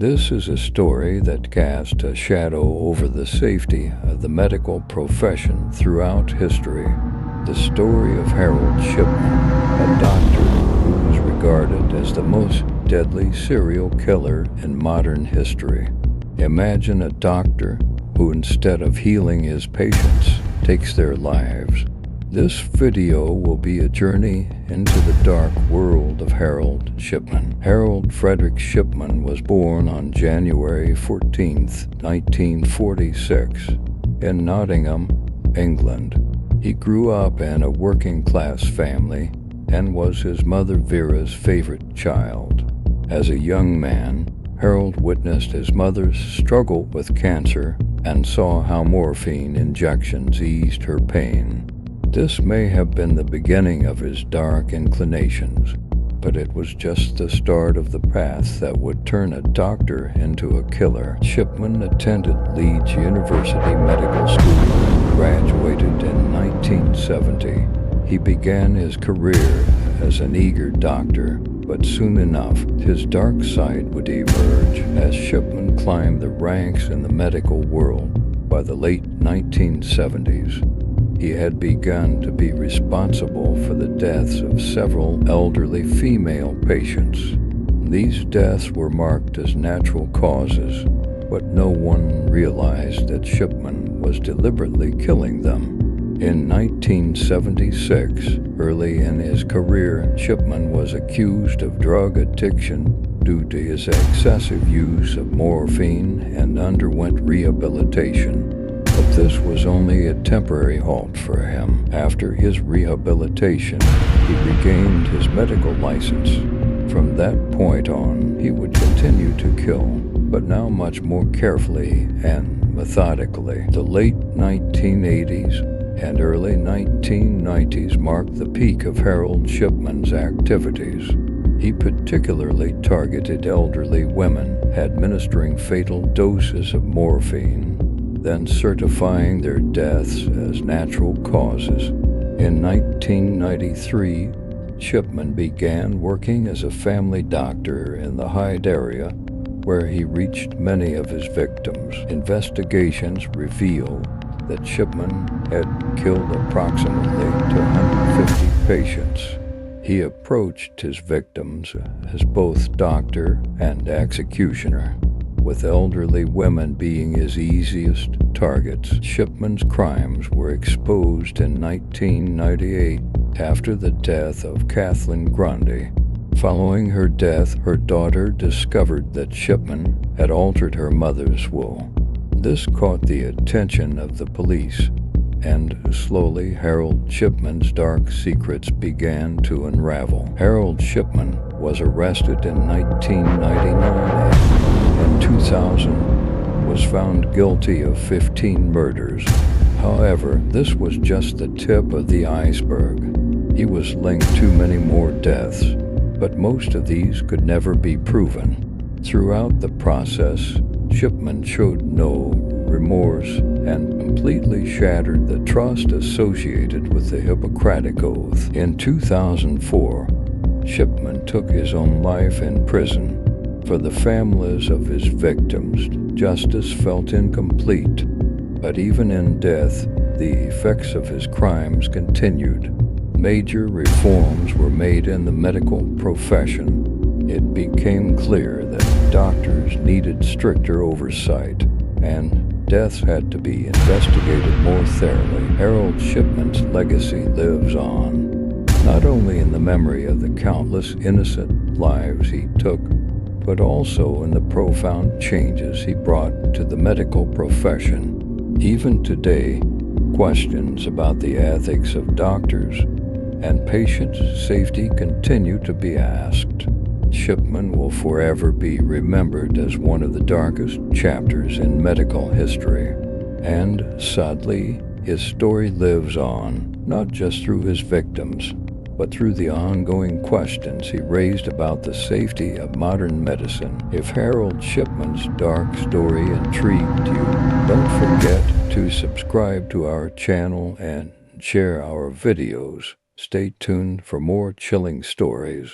This is a story that casts a shadow over the safety of the medical profession throughout history. The story of Harold Shipman, a doctor who was regarded as the most deadly serial killer in modern history. Imagine a doctor who, instead of healing his patients, takes their lives. This video will be a journey into the dark world of Harold Shipman. Harold Frederick Shipman was born on January 14, 1946, in Nottingham, England. He grew up in a working-class family and was his mother Vera's favorite child. As a young man, Harold witnessed his mother's struggle with cancer and saw how morphine injections eased her pain. This may have been the beginning of his dark inclinations, but it was just the start of the path that would turn a doctor into a killer. Shipman attended Leeds University Medical School and graduated in 1970. He began his career as an eager doctor, but soon enough, his dark side would emerge as Shipman climbed the ranks in the medical world. By the late 1970s, he had begun to be responsible for the deaths of several elderly female patients. These deaths were marked as natural causes, but no one realized that Shipman was deliberately killing them. In 1976, early in his career, Shipman was accused of drug addiction due to his excessive use of morphine and underwent rehabilitation. But this was only a temporary halt for him. After his rehabilitation, he regained his medical license. From that point on, he would continue to kill, but now much more carefully and methodically. The late 1980s and early 1990s marked the peak of Harold Shipman's activities. He particularly targeted elderly women, administering fatal doses of morphine, then certifying their deaths as natural causes. In 1993, Shipman began working as a family doctor in the Hyde area, where he reached many of his victims. Investigations reveal that Shipman had killed approximately 250 patients. He approached his victims as both doctor and executioner, with elderly women being his easiest targets. Shipman's crimes were exposed in 1998 after the death of Kathleen Grundy. Following her death, her daughter discovered that Shipman had altered her mother's will. This caught the attention of the police, and slowly Harold Shipman's dark secrets began to unravel. Harold Shipman was arrested in 1999 and in 2000 was found guilty of 15 murders. However, this was just the tip of the iceberg. He was linked to many more deaths, but most of these could never be proven. Throughout the process, Shipman showed no remorse and completely shattered the trust associated with the Hippocratic Oath. In 2004, Shipman took his own life in prison. For the families of his victims, justice felt incomplete, but even in death, the effects of his crimes continued. Major reforms were made in the medical profession. It became clear that doctors needed stricter oversight, and deaths had to be investigated more thoroughly. Harold Shipman's legacy lives on, not only in the memory of the countless innocent lives he took, but also in the profound changes he brought to the medical profession. Even today, questions about the ethics of doctors and patient safety continue to be asked. Shipman will forever be remembered as one of the darkest chapters in medical history. And sadly, his story lives on, not just through his victims, but through the ongoing questions he raised about the safety of modern medicine. If Harold Shipman's dark story intrigued you, don't forget to subscribe to our channel and share our videos. Stay tuned for more chilling stories.